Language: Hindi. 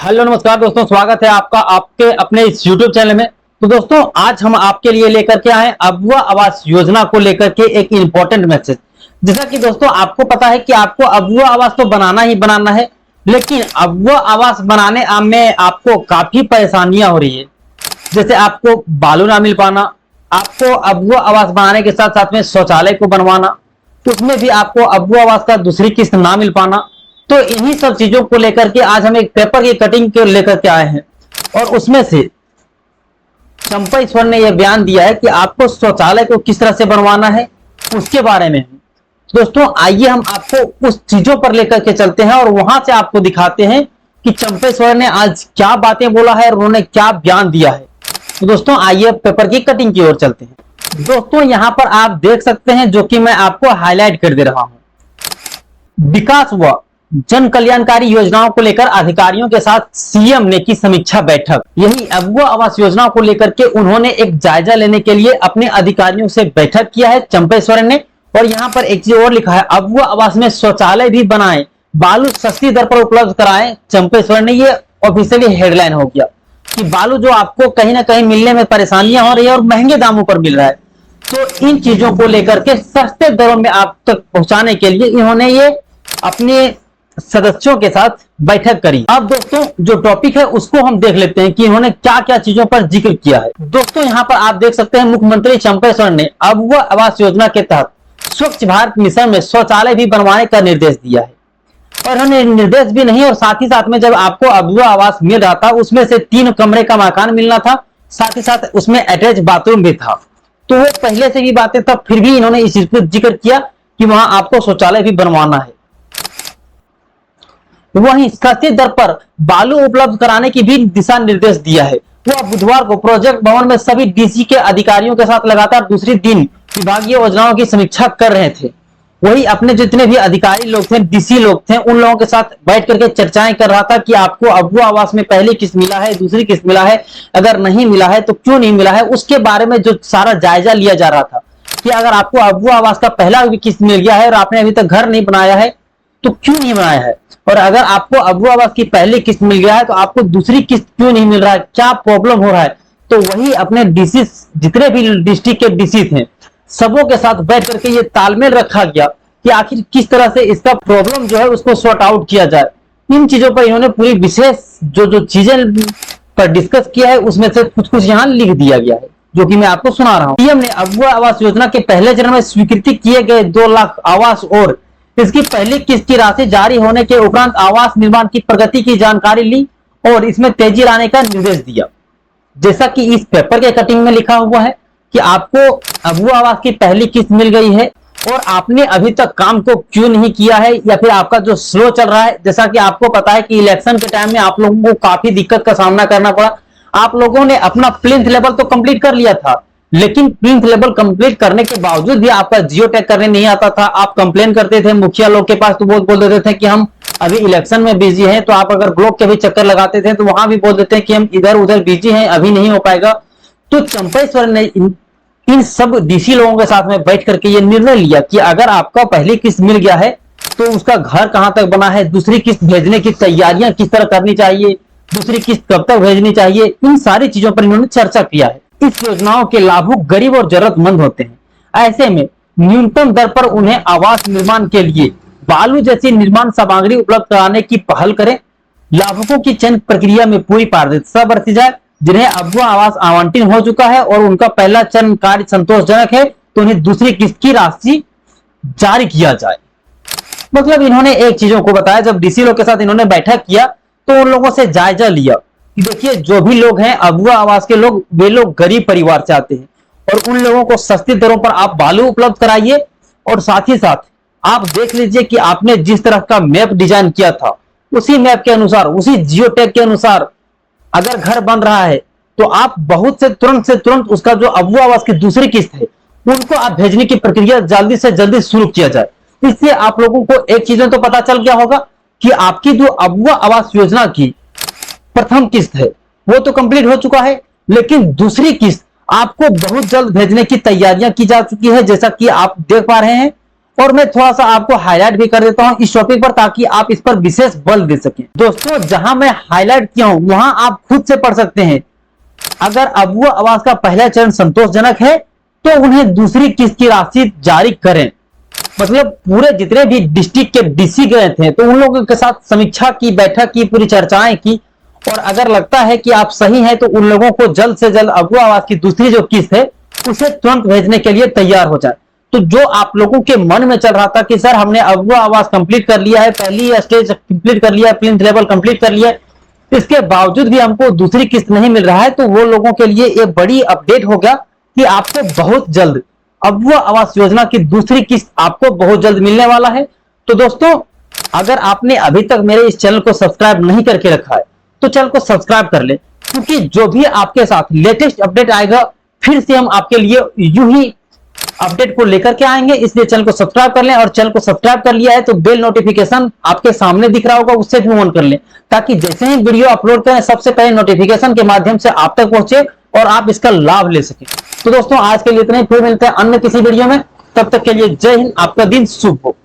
हेलो नमस्कार दोस्तों, स्वागत है आपका आपके अपने इस YouTube चैनल में। तो दोस्तों, आज हम आपके लिए लेकर के आए अबुआ आवास योजना को लेकर के एक इंपॉर्टेंट मैसेज। जैसा कि दोस्तों आपको पता है कि आपको अबुआ आवास तो बनाना ही बनाना है, लेकिन अबुआ आवास बनाने में आपको काफी परेशानियां हो रही है। जैसे आपको बालू ना मिल पाना, आपको अबुआ आवास बनाने के साथ साथ में शौचालय को बनवाना, उसमें भी आपको अबुआ आवास का दूसरी किस्त ना मिल पाना। तो इन्हीं सब चीजों को लेकर के आज हम एक पेपर की कटिंग को लेकर के आए हैं, और उसमें से चंपा ईश्वर ने यह बयान दिया है कि आपको शौचालय को किस तरह से बनवाना है उसके बारे में। दोस्तों आइए हम आपको उस चीजों पर लेकर के चलते हैं और वहां से आपको दिखाते हैं कि चंपा ईश्वर ने आज क्या बातें बोला है और उन्होंने क्या बयान दिया है। तो दोस्तों आइए पेपर की कटिंग की ओर चलते हैं। दोस्तों यहां पर आप देख सकते हैं, जो कि मैं आपको हाईलाइट कर दे रहा हूं। विकास व जन कल्याणकारी योजनाओं को लेकर अधिकारियों के साथ सीएम ने की समीक्षा बैठक। यही अबुआ आवास योजना को लेकर के उन्होंने एक जायजा लेने के लिए अपने अधिकारियों से बैठक किया है चंपा ईश्वर ने। और यहाँ पर एक चीज और लिखा है, अबुआ आवास में शौचालय भी बनाएं, बालू सस्ती दर पर उपलब्ध कराएं। चंपा ईश्वर ने ये ऑफिशियली हेडलाइन हो गया कि बालू जो आपको कहीं ना कहीं मिलने में परेशानियां हो रही है और महंगे दामों पर मिल रहा है, तो इन चीजों को लेकर के सस्ते दरों में आप तक पहुंचाने के लिए इन्होंने ये अपने सदस्यों के साथ बैठक करी। अब दोस्तों जो टॉपिक है उसको हम देख लेते हैं कि इन्होंने क्या क्या चीजों पर जिक्र किया है। दोस्तों यहाँ पर आप देख सकते हैं, मुख्यमंत्री चंपा ईश्वर ने अबुआ आवास योजना के तहत स्वच्छ भारत मिशन में शौचालय भी बनवाने का निर्देश दिया है। और उन्होंने निर्देश भी नहीं, और साथ ही साथ में जब आपको अबुआ आवास मिल रहा था उसमें से 3 कमरे का मकान मिलना था, साथ ही साथ उसमें अटैच बाथरूम भी था। तो वो पहले से भी बातें तब, फिर भी इन्होंने इस चीज पर जिक्र किया कि वहां आपको शौचालय भी बनवाना है। वहीं सस्ती दर पर बालू उपलब्ध कराने की भी दिशा निर्देश दिया है। वह बुधवार को प्रोजेक्ट भवन में सभी डीसी के अधिकारियों के साथ लगातार दूसरे दिन विभागीय योजनाओं की समीक्षा कर रहे थे। वही अपने जितने भी अधिकारी लोग थे, डीसी लोग थे, उन लोगों के साथ बैठ करके चर्चाएं कर रहा था कि आपको अबुआ आवास में पहली किस्त मिला है, दूसरी किस्त मिला है, अगर नहीं मिला है तो क्यों नहीं मिला है, उसके बारे में जो सारा जायजा लिया जा रहा था कि अगर आपको अबुआ आवास का पहला भी किस्त मिल गया है और आपने अभी तक घर नहीं बनाया है तो क्यों नहीं बनाया है, और अगर आपको अबुआ आवास की पहली किस्त मिल गया है तो आपको दूसरी किस्त क्यों नहीं मिल रहा है, क्या प्रॉब्लम हो रहा है। तो वही अपने डीसी, जितने भी डिस्ट्रिक्ट के डीसी थे, सबों के साथ बैठ करके ये तालमेल रखा गया कि आखिर किस तरह से इसका प्रॉब्लम जो है उसको सॉर्ट आउट किया जाए। इन चीजों पर इन्होंने पूरी विशेष जो चीजें पर डिस्कस किया है उसमें से कुछ कुछ यहाँ लिख दिया गया है, जो कि मैं आपको सुना रहा हूँ। सीएम ने अबुआ आवास योजना के पहले चरण में स्वीकृति किए गए 2 लाख आवास और इसकी पहली किस्त की राशि जारी होने के उपरांत आवास निर्माण की प्रगति की जानकारी ली और इसमें तेजी लाने का निर्देश दिया। जैसा कि इस पेपर के कटिंग में लिखा हुआ है कि आपको अबुआ आवास की पहली किस्त मिल गई है और आपने अभी तक काम को क्यों नहीं किया है, या फिर आपका जो स्लो चल रहा है। जैसा कि आपको पता है कि इलेक्शन के टाइम में आप लोगों को काफी दिक्कत का सामना करना पड़ा। आप लोगों ने अपना प्लिंथ लेवल तो कंप्लीट कर लिया था, लेकिन प्लिंथ लेवल कंप्लीट करने के बावजूद भी आपका जियो टैग करने नहीं आता था। आप कंप्लेन करते थे मुखिया लोग के पास, तो वो बोल देते थे कि हम अभी इलेक्शन में बिजी हैं। तो आप अगर ब्लॉक के भी चक्कर लगाते थे तो वहां भी बोल देते हैं कि हम इधर उधर बिजी हैं, अभी नहीं हो पाएगा। तो चंपा ईश्वर ने इन सब डीसी लोगों के साथ में बैठ करके ये निर्णय लिया कि अगर आपका पहली किस्त मिल गया है तो उसका घर कहां तक बना है, दूसरी किस्त भेजने की तैयारियां किस तरह करनी चाहिए, दूसरी किस्त कब तक भेजनी चाहिए, इन सारी चीजों पर इन्होंने चर्चा किया है। इस योजनाओं के लाभुक गरीब और जरूरतमंद होते हैं। ऐसे में न्यूनतम दर पर उन्हें आवास निर्माण के लिए बालू जैसी निर्माण सामग्री उपलब्ध कराने की पहल करें। लाभुकों की चयन प्रक्रिया में पूरी पारदर्शिता बरती जाए। जिन्हें अबुआ आवास आवंटन हो चुका है और उनका पहला चरण कार्य संतोषजनक है तो उन्हें दूसरी किस्त की राशि जारी किया जाए। मतलब इन्होंने एक चीजों को बताया, जब डीसी लोग के साथ इन्होंने बैठक किया तो उन लोगों से जायजा लिया कि देखिए जो भी लोग हैं अबुआ आवास के लोग, वे लोग गरीब परिवार से आते हैं और उन लोगों को सस्ती दरों पर आप बालू उपलब्ध कराइए। और साथ ही साथ आप देख लीजिए कि आपने जिस तरह का मैप डिजाइन किया था उसी मैप के अनुसार, उसी जियो टैग के अनुसार अगर घर बन रहा है तो आप बहुत से तुरंत उसका जो अबुआ आवास की दूसरी किस्त है उनको आप भेजने की प्रक्रिया जल्दी से जल्दी शुरू किया जाए। इससे आप लोगों को एक चीजें तो पता चल गया होगा कि आपकी जो अबुआ आवास योजना की प्रथम किस्त है वो तो कंप्लीट हो चुका है, लेकिन दूसरी किस्त आपको बहुत जल्द भेजने की तैयारियां की जा चुकी है। जैसा कि आप देख पा रहे हैं, और मैं थोड़ा सा आपको हाईलाइट भी कर देता हूं इस टॉपिक पर, ताकि आप इस पर विशेष बल दे सकें। दोस्तों, जहां मैं हाईलाइट किया हूं वहां आप खुद से पढ़ सकते हैं। अगर अबुआ आवास का पहला चरण संतोषजनक है तो उन्हें दूसरी किस्त की राशि जारी करें। मतलब पूरे जितने भी डिस्ट्रिक्ट के डीसी गए थे तो उन लोगों के साथ समीक्षा की, बैठक की, पूरी चर्चाएं की, और अगर लगता है कि आप सही हैं तो उन लोगों को जल्द से जल्द अबुआ आवास की दूसरी जो किस्त है उसे तुरंत भेजने के लिए तैयार हो जाए। तो जो आप लोगों के मन में चल रहा था कि सर हमने अबुआ आवास कंप्लीट कर लिया है, पहली स्टेज कंप्लीट कर लिया है, प्लिंथ लेवल कंप्लीट कर लिया है, इसके बावजूद भी हमको दूसरी किस्त नहीं मिल रहा है, तो वो लोगों के लिए एक बड़ी अपडेट हो गया कि आपको बहुत जल्द अबुआ आवास योजना की दूसरी किस्त आपको बहुत जल्द मिलने वाला है। तो दोस्तों, अगर आपने अभी तक मेरे इस चैनल को सब्सक्राइब नहीं करके रखा है तो चैनल को सब्सक्राइब कर ले, क्योंकि जो भी आपके साथ लेटेस्ट अपडेट आएगा फिर से हम आपके लिए यूं ही अपडेट को लेकर के आएंगे। इसलिए चैनल को सब्सक्राइब कर लें, और चैनल को सब्सक्राइब कर लिया है तो बेल नोटिफिकेशन आपके सामने दिख रहा होगा, उससे भी ऑन कर लें, ताकि जैसे ही वीडियो अपलोड करें सबसे पहले नोटिफिकेशन के माध्यम से आप तक पहुंचे और आप इसका लाभ ले सकें। तो दोस्तों, आज के लिए इतना ही, फिर मिलते हैं अन्य किसी वीडियो में। तब तक के लिए जय हिंद, आपका दिन शुभ हो।